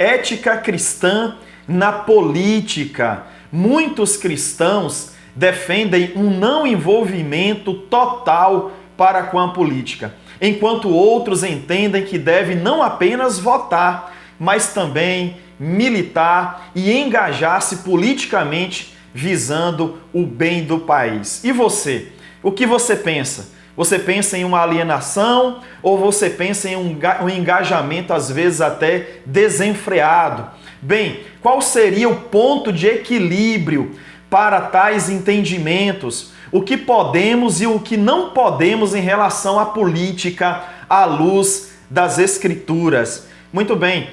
ética cristã na política. Muitos cristãos defendem um não envolvimento total para com a política, enquanto outros entendem que deve não apenas votar, mas também militar e engajar-se politicamente visando o bem do país. E você? O que você pensa? Você pensa em uma alienação ou você pensa em um engajamento às vezes até desenfreado? Bem, qual seria o ponto de equilíbrio para tais entendimentos? O que podemos e o que não podemos em relação à política à luz das Escrituras? Muito bem,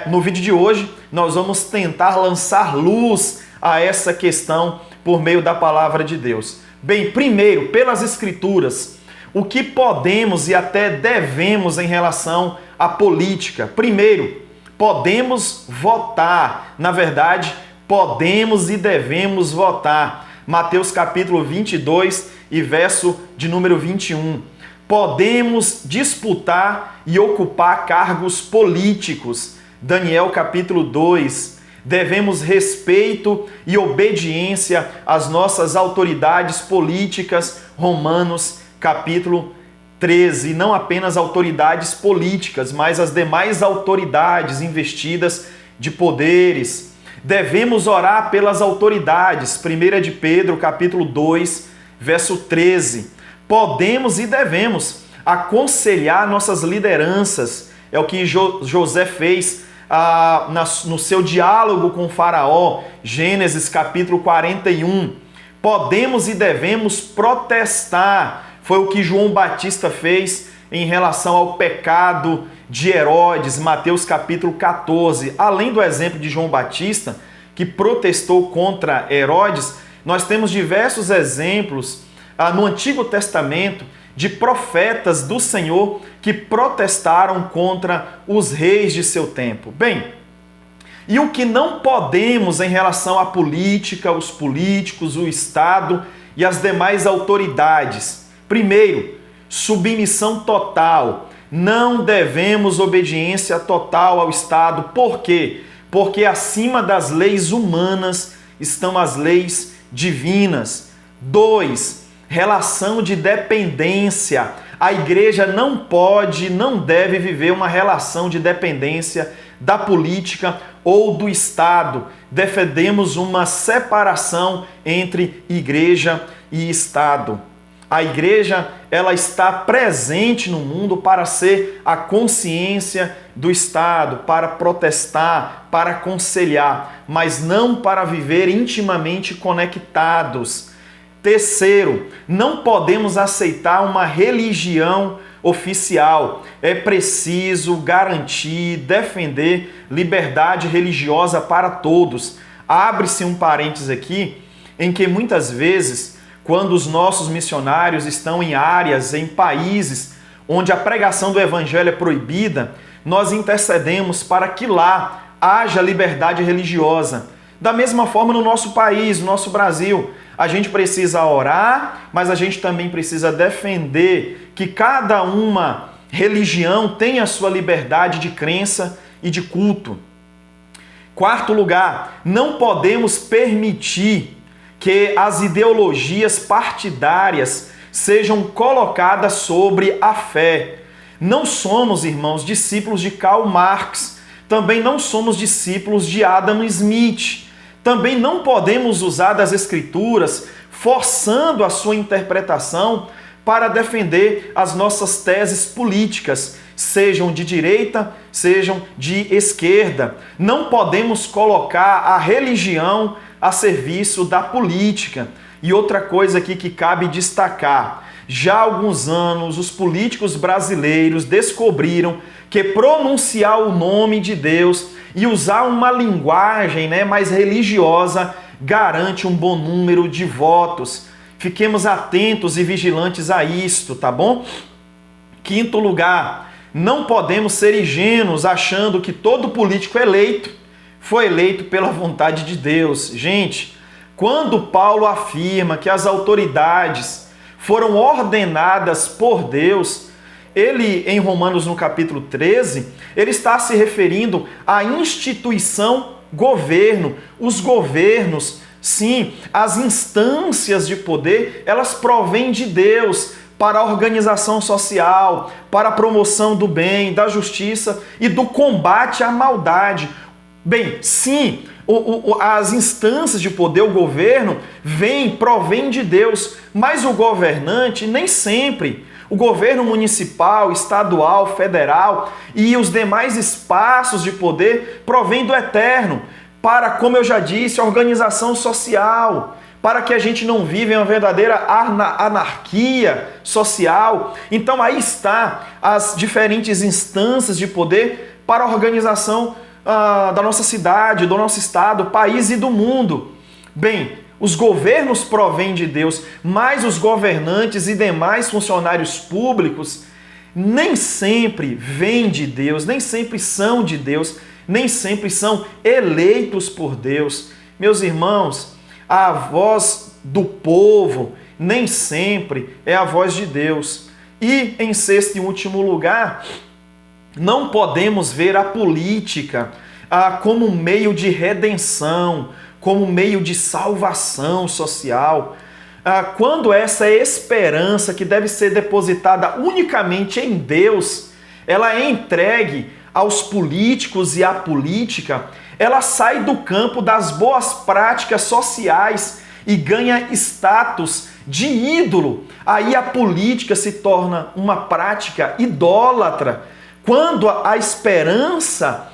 no vídeo de hoje nós vamos tentar lançar luz a essa questão por meio da palavra de Deus. Bem, primeiro, pelas Escrituras, o que podemos e até devemos em relação à política? Primeiro, podemos votar. Na verdade, podemos e devemos votar. Mateus capítulo 22 e verso de número 21. Podemos disputar e ocupar cargos políticos. Daniel capítulo 2. Devemos respeito e obediência às nossas autoridades políticas. Romanos capítulo 13. Não apenas autoridades políticas, mas as demais autoridades investidas de poderes. Devemos orar pelas autoridades. 1 de Pedro capítulo 2, verso 13. Podemos e devemos aconselhar nossas lideranças. É o que José fez no seu diálogo com o faraó, Gênesis capítulo 41. Podemos e devemos protestar. Foi o que João Batista fez em relação ao pecado de Herodes, Mateus capítulo 14. Além do exemplo de João Batista, que protestou contra Herodes, nós temos diversos exemplos no Antigo Testamento de profetas do Senhor que protestaram contra os reis de seu tempo. Bem, e o que não podemos em relação à política, os políticos, o Estado e as demais autoridades? Primeiro, submissão total. Não devemos obediência total ao Estado. Por quê? Porque acima das leis humanas estão as leis divinas. 2. Relação de dependência. A igreja não pode, não deve viver uma relação de dependência da política ou do Estado. Defendemos uma separação entre igreja e Estado. A igreja, ela está presente no mundo para ser a consciência do Estado, para protestar, para aconselhar, mas não para viver intimamente conectados. Terceiro, não podemos aceitar uma religião oficial. É preciso garantir, defender liberdade religiosa para todos. Abre-se um parênteses aqui, em que muitas vezes, quando os nossos missionários estão em áreas, em países onde a pregação do evangelho é proibida, nós intercedemos para que lá haja liberdade religiosa. Da mesma forma no nosso país, no nosso Brasil, a gente precisa orar, mas a gente também precisa defender que cada uma religião tenha a sua liberdade de crença e de culto. Quarto lugar, não podemos permitir que as ideologias partidárias sejam colocadas sobre a fé. Não somos, irmãos, discípulos de Karl Marx, também não somos discípulos de Adam Smith, também não podemos usar das Escrituras forçando a sua interpretação para defender as nossas teses políticas, sejam de direita, sejam de esquerda. Não podemos colocar a religião a serviço da política. E outra coisa aqui que cabe destacar, já há alguns anos os políticos brasileiros descobriram que pronunciar o nome de Deus e usar uma linguagem mais religiosa garante um bom número de votos. Fiquemos atentos e vigilantes a isto, tá bom? Quinto lugar, não podemos ser ingênuos achando que todo político eleito foi eleito pela vontade de Deus. Gente, quando Paulo afirma que as autoridades foram ordenadas por Deus, ele em Romanos no capítulo 13, ele está se referindo à instituição governo. Os governos, sim, as instâncias de poder, elas provêm de Deus para a organização social, para a promoção do bem, da justiça e do combate à maldade. Bem, sim, as instâncias de poder, o governo, provém de Deus, mas o governante nem sempre. O governo municipal, estadual, federal e os demais espaços de poder provêm do Eterno para, como eu já disse, a organização social, para que a gente não viva em uma verdadeira anarquia social. Então aí está as diferentes instâncias de poder para a organização da nossa cidade, do nosso estado, país e do mundo. Bem, os governos provêm de Deus, mas os governantes e demais funcionários públicos nem sempre vêm de Deus, nem sempre são de Deus, nem sempre são eleitos por Deus. Meus irmãos, a voz do povo nem sempre é a voz de Deus. E, em sexto e último lugar, não podemos ver a política como meio de redenção, como meio de salvação social, quando essa esperança que deve ser depositada unicamente em Deus, ela é entregue aos políticos e à política, ela sai do campo das boas práticas sociais e ganha status de ídolo. Aí a política se torna uma prática idólatra, quando a esperança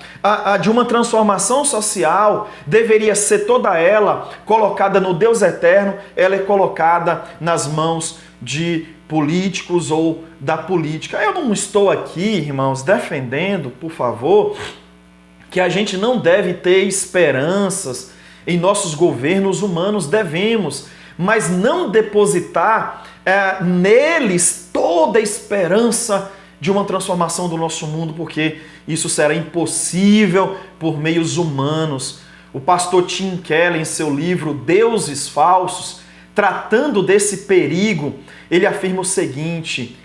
de uma transformação social deveria ser toda ela colocada no Deus eterno, ela é colocada nas mãos de políticos ou da política. Eu não estou aqui, irmãos, defendendo, por favor, que a gente não deve ter esperanças em nossos governos humanos, devemos, mas não depositar neles toda a esperança de uma transformação do nosso mundo, porque isso será impossível por meios humanos. O pastor Tim Keller, em seu livro Deuses Falsos, tratando desse perigo, ele afirma o seguinte: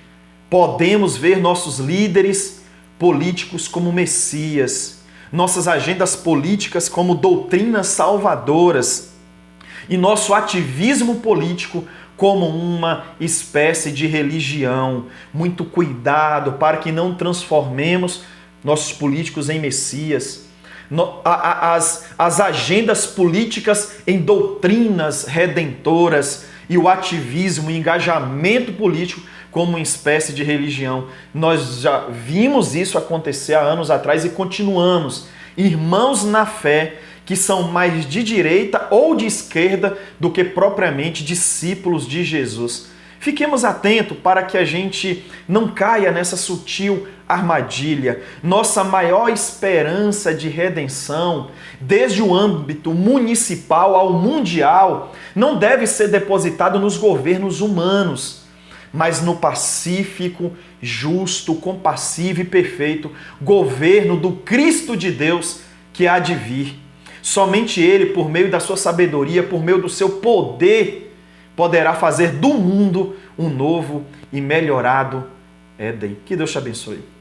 podemos ver nossos líderes políticos como messias, nossas agendas políticas como doutrinas salvadoras e nosso ativismo político como uma espécie de religião. Muito cuidado para que não transformemos nossos políticos em messias, as agendas políticas em doutrinas redentoras e o ativismo, o engajamento político como uma espécie de religião. Nós já vimos isso acontecer há anos atrás e continuamos. Irmãos na fé que são mais de direita ou de esquerda do que propriamente discípulos de Jesus. Fiquemos atentos para que a gente não caia nessa sutil armadilha. Nossa maior esperança de redenção, desde o âmbito municipal ao mundial, não deve ser depositado nos governos humanos, mas no pacífico, justo, compassivo e perfeito governo do Cristo de Deus que há de vir. Somente Ele, por meio da sua sabedoria, por meio do seu poder, poderá fazer do mundo um novo e melhorado Éden. Que Deus te abençoe.